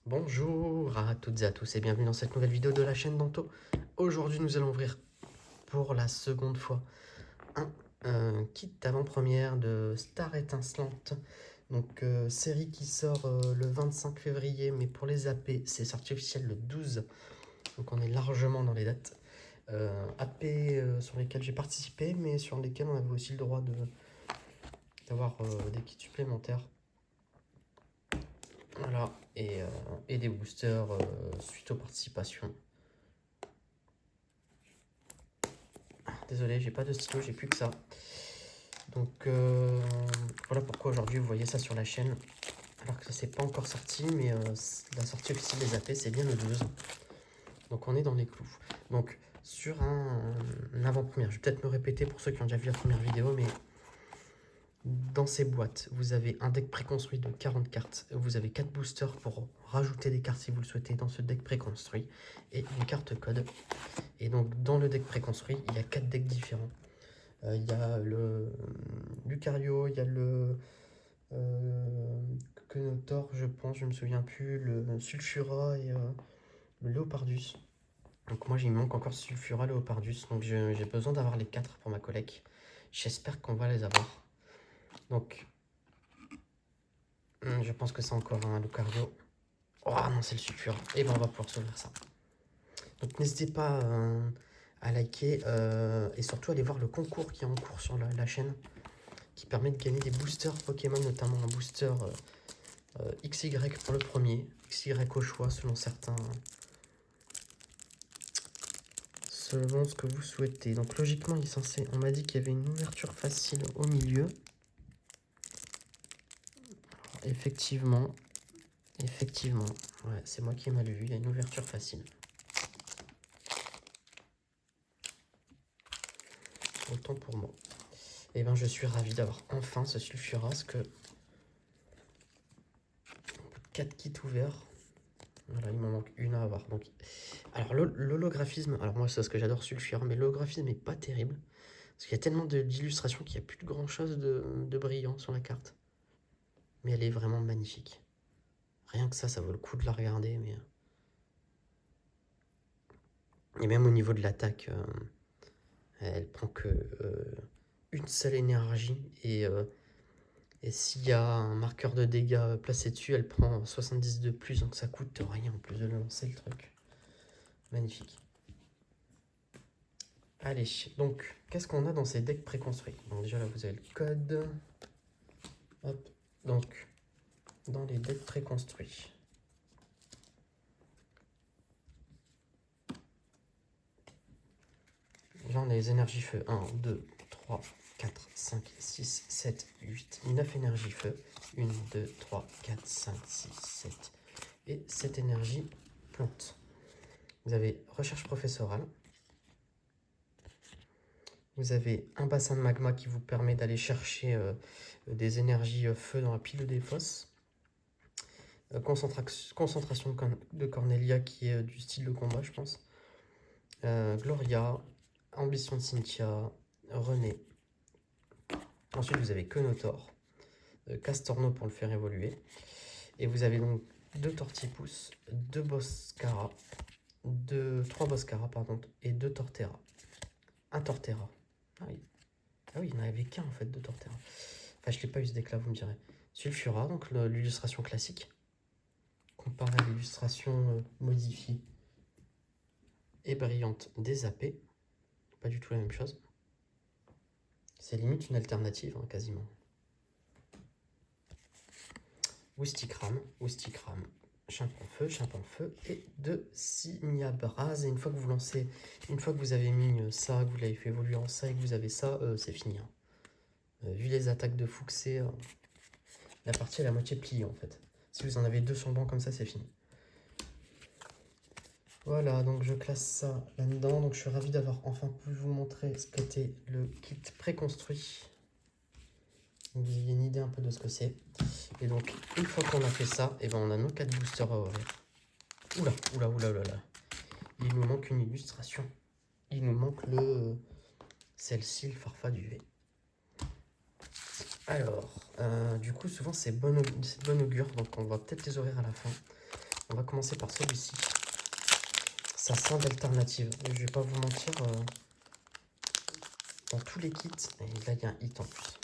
Bonjour à toutes et à tous et bienvenue dans cette nouvelle vidéo de la chaîne Danto. Aujourd'hui nous allons ouvrir pour la seconde fois un kit avant-première de Star Étincelante. Donc série qui sort le 25 février mais pour les AP c'est sorti officiel le 12. Donc on est largement dans les dates. AP sur lesquels j'ai participé mais sur lesquels on avait aussi le droit d'avoir des kits supplémentaires. Voilà, et des boosters suite aux participations. Désolé, j'ai pas de stylo, j'ai plus que ça. Donc voilà pourquoi aujourd'hui vous voyez ça sur la chaîne. Alors que ça c'est pas encore sorti, mais la sortie officielle des AP c'est bien le 12. Donc on est dans les clous. Donc sur un avant-première, je vais peut-être me répéter pour ceux qui ont déjà vu la première vidéo, mais dans ces boîtes, vous avez un deck préconstruit de 40 cartes. Vous avez 4 boosters pour rajouter des cartes si vous le souhaitez dans ce deck préconstruit. Et une carte code. Et donc dans le deck préconstruit, il y a 4 decks différents. Il y a le Lucario, il y a le Quenotor, je pense, je me souviens plus, le Sulfura et le Leopardus. Donc moi, il me manque encore Sulfura, Leopardus, donc j'ai besoin d'avoir les 4 pour ma collecte. J'espère qu'on va les avoir. Donc, je pense que c'est encore un Lucario. Oh non, c'est le Sulfura. Et ben on va pouvoir s'ouvrir ça. Donc n'hésitez pas à liker et surtout aller voir le concours qui est en cours sur la chaîne, qui permet de gagner des boosters Pokémon, notamment un booster XY pour le premier, XY au choix selon certains, selon ce que vous souhaitez. Donc logiquement il est censé, on m'a dit qu'il y avait une ouverture facile au milieu. Alors, effectivement, ouais, c'est moi qui ai mal vu, il y a une ouverture facile. Autant pour moi. Et ben je suis ravi d'avoir enfin ce Sulfura, parce que 4 kits ouverts. Voilà, il m'en manque une à avoir. Donc, alors l'holographisme, alors moi c'est ce que j'adore Sulfura, mais l'holographisme est pas terrible. Parce qu'il y a tellement d'illustrations qu'il n'y a plus de grand chose de brillant sur la carte. Mais elle est vraiment magnifique. Rien que ça vaut le coup de la regarder. Mais... Et même au niveau de l'attaque, elle prend que une seule énergie. Et s'il y a un marqueur de dégâts placé dessus, elle prend 70 de plus. Donc ça coûte rien en plus de lancer le truc. Magnifique. Allez, donc, qu'est-ce qu'on a dans ces decks préconstruits? Donc déjà là, vous avez le code. Hop, donc, dans les decks préconstruits. Là, on a les énergies feu. 1, 2, 3, 4, 5, 6, 7, 8, 9 énergies feu. 1, 2, 3, 4, 5, 6, 7. Et 7 énergies plantes. Vous avez recherche professorale. Vous avez un bassin de magma qui vous permet d'aller chercher des énergies feu dans la pile des fosses. Concentration de Cornelia qui est du style de combat, je pense. Gloria, ambition de Cynthia, René. Ensuite, vous avez Quenotor, Castorno pour le faire évoluer. Et vous avez donc 2 Tortipousse, 2 Boscara, 3 Boscara, pardon, et 2 Torterra. Un Torterra. Ah oui, il n'y en avait qu'un en fait de Torterra. Enfin, je ne l'ai pas eu ce deck là, vous me direz. Sulfura, donc l'illustration classique. Comparé à l'illustration modifiée et brillante des AP. Pas du tout la même chose. C'est limite une alternative, hein, quasiment. Oustikram, Chimpon Feu et 2 Signabras. Et une fois que vous lancez, une fois que vous avez mis ça, que vous l'avez fait évoluer en ça et que vous avez ça, c'est fini. Hein. Vu les attaques de Fuxé, la partie est à la moitié pliée en fait. Si vous en avez 2 sur le banc comme ça, c'est fini. Voilà, donc je classe ça là-dedans. Donc je suis ravi d'avoir enfin pu vous montrer ce qu'était le kit préconstruit. Donc vous ayez une idée un peu de ce que c'est. Et donc, une fois qu'on a fait ça, et ben on a nos 4 boosters à ouvrir. Oula. Il nous manque une illustration. Il nous manque celle-ci, le Farfa du V. Alors, du coup, souvent c'est bon augure, donc on va peut-être les ouvrir à la fin. On va commencer par celui-ci. Ça sent d'alternative. Je vais pas vous mentir. Dans tous les kits, et là il y a un hit en plus.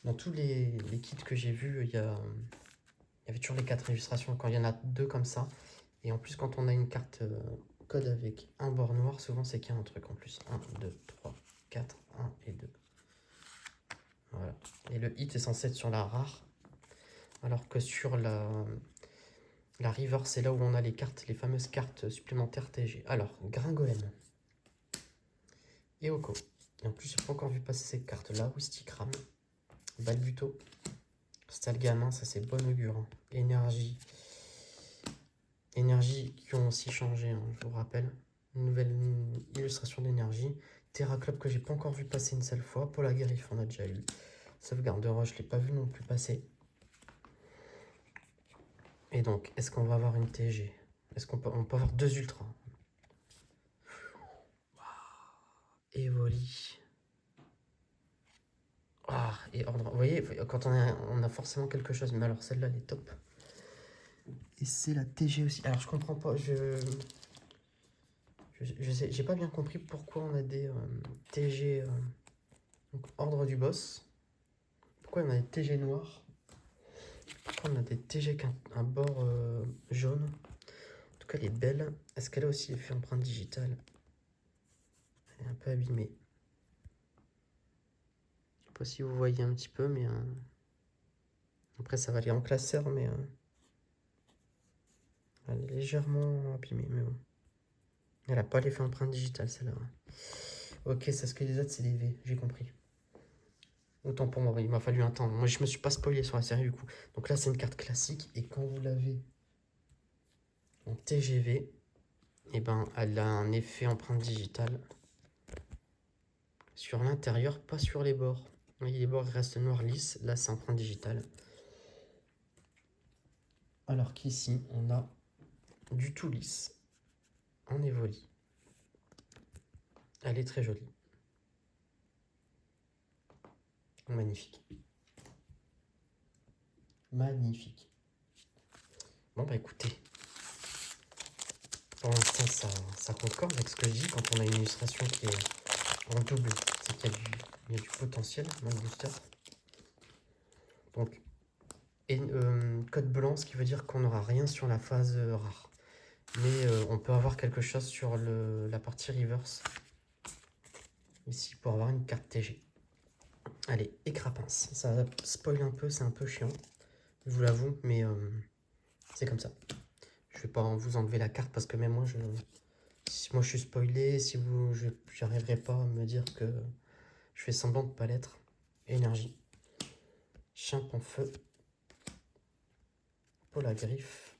Dans tous les kits que j'ai vus, il y avait toujours les 4 illustrations. Quand il y en a 2 comme ça, et en plus quand on a une carte code avec un bord noir, souvent c'est qu'il y a un truc en plus. 1, 2, 3, 4, 1 et 2. Voilà. Et le hit est censé être sur la rare, alors que sur la river, c'est là où on a les cartes, les fameuses cartes supplémentaires TG. Alors, Gringolem. Eoko. Et en plus, j'ai pas encore vu passer cette carte-là. Wistikram. Balbuto. Stalgamin, ça c'est bon augure. Hein. Énergie. Énergie qui ont aussi changé, hein, je vous rappelle. Une nouvelle illustration d'énergie. Terraclop que j'ai pas encore vu passer une seule fois. Polagriffe, on a déjà eu. Sauvegarde de roche, je l'ai pas vu non plus passer. Et donc, est-ce qu'on va avoir une TG? Est-ce qu'on peut avoir 2 ultras? Evoli. Ah, et ordre. Vous voyez, quand on a forcément quelque chose. Mais alors, celle-là, elle est top. Et c'est la TG aussi. Alors, je comprends pas. Je sais, j'ai pas bien compris pourquoi on a des TG. Donc, ordre du boss. Pourquoi on a des TG noirs? Pourquoi on a des TG avec un bord jaune? En tout cas, elle est belle. Est-ce qu'elle a aussi fait empreinte digitale? Elle est un peu abîmée. Je sais pas si vous voyez un petit peu, mais après ça va aller en classeur, mais elle est légèrement abîmée, mais bon. Elle a pas l'effet empreinte digitale, celle-là. Ok, c'est ce que les autres, c'est des V, j'ai compris. Autant pour moi, il m'a fallu un temps. Moi, je me suis pas spoilé sur la série du coup. Donc là, c'est une carte classique, et quand vous l'avez en TGV, et ben, elle a un effet empreinte digitale sur l'intérieur, pas sur les bords. Vous voyez, les bords restent noirs lisses, là, c'est empreinte digitale. Alors qu'ici, on a du tout lisse en Evoli. Elle est très jolie. Magnifique. Magnifique. Bon bah écoutez, pour l'instant ça concorde avec ce que je dis quand on a une illustration qui est en double, c'est qu'il y a du potentiel dans le booster. Donc, code blanc, ce qui veut dire qu'on n'aura rien sur la phase rare. Mais on peut avoir quelque chose sur la partie reverse. Ici pour avoir une carte TG. Allez, écrapince. Ça spoil un peu, c'est un peu chiant. Je vous l'avoue, mais c'est comme ça. Je vais pas vous enlever la carte parce que même moi, si moi je suis spoilé, si vous, j'arriverai pas à me dire que je fais semblant de pas l'être. Énergie. Chimp en feu. Polagriffe.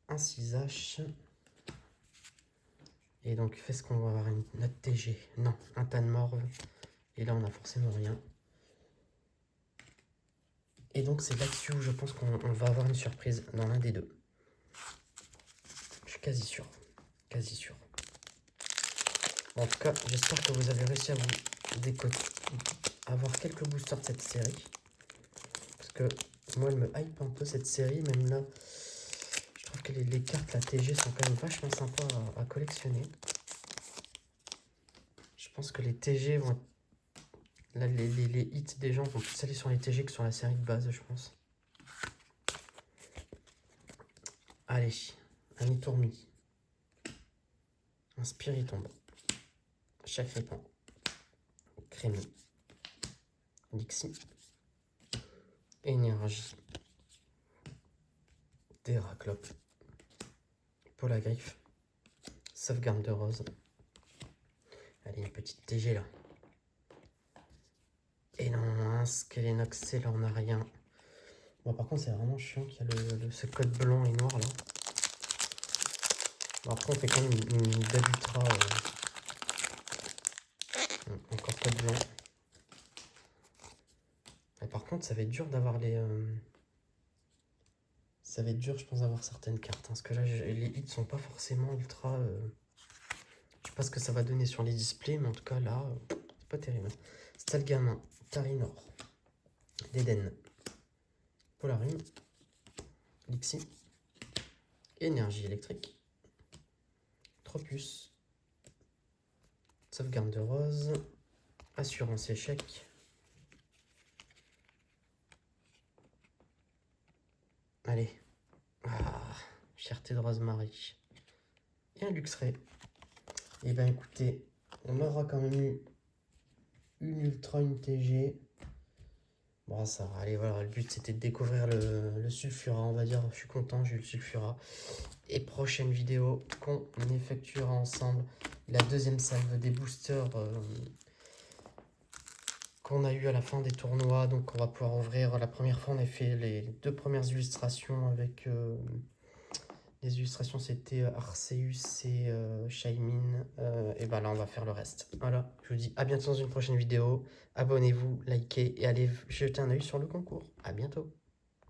Un 6H. Et donc, est-ce qu'on va avoir une note TG? Non, un tas de morve. Et là, on a forcément rien. Et donc, c'est là-dessus où je pense qu'on va avoir une surprise dans l'un des deux. Je suis quasi sûr. Quasi sûr. Bon, en tout cas, j'espère que vous avez réussi à vous décoder, avoir quelques boosters de cette série. Parce que moi, elle me hype un peu cette série. Même là, je trouve que les cartes, la TG, sont quand même vachement sympas à collectionner. Je pense que les TG vont être... Là, les hits des gens vont plus aller sur les TG que sur la série de base, je pense. Allez, un Itourmi. Un Spiritomb. Chafripan. Crémy. Dixie. Énergie. Terraclop. Polagriffe. Sauvegarde de rose. Allez, une petite TG là. Et non, un Skelenox, c'est là, on n'a rien. Bon, par contre, c'est vraiment chiant qu'il y a ce code blanc et noir là. Bon, après, on fait quand même une belle ultra. Encore code blanc. Et par contre, ça va être dur d'avoir les. Ça va être dur, je pense, d'avoir certaines cartes. Hein, parce que là, les hits sont pas forcément ultra. Je sais pas ce que ça va donner sur les displays, mais en tout cas, là, c'est pas terrible. Stalgamin, Tarinor, Deden, Polarim, Lixie, Énergie électrique, Tropus, Sauvegarde de rose, Assurance échec, allez, Fierté de Rosemary, et un Luxray. Et ben écoutez, on aura quand même eu une Ultra, une TG. Bon, ça va, allez, voilà, le but c'était de découvrir le Sulfura, on va dire. Je suis content, j'ai eu le Sulfura. Et prochaine vidéo qu'on effectuera ensemble la deuxième salve des boosters qu'on a eu à la fin des tournois. Donc on va pouvoir ouvrir. La première fois on a fait les 2 premières illustrations avec les illustrations, c'était Arceus et Shaymin. Et ben là on va faire le reste. Voilà, je vous dis à bientôt dans une prochaine vidéo. Abonnez-vous, likez et allez jeter un œil sur le concours. À bientôt.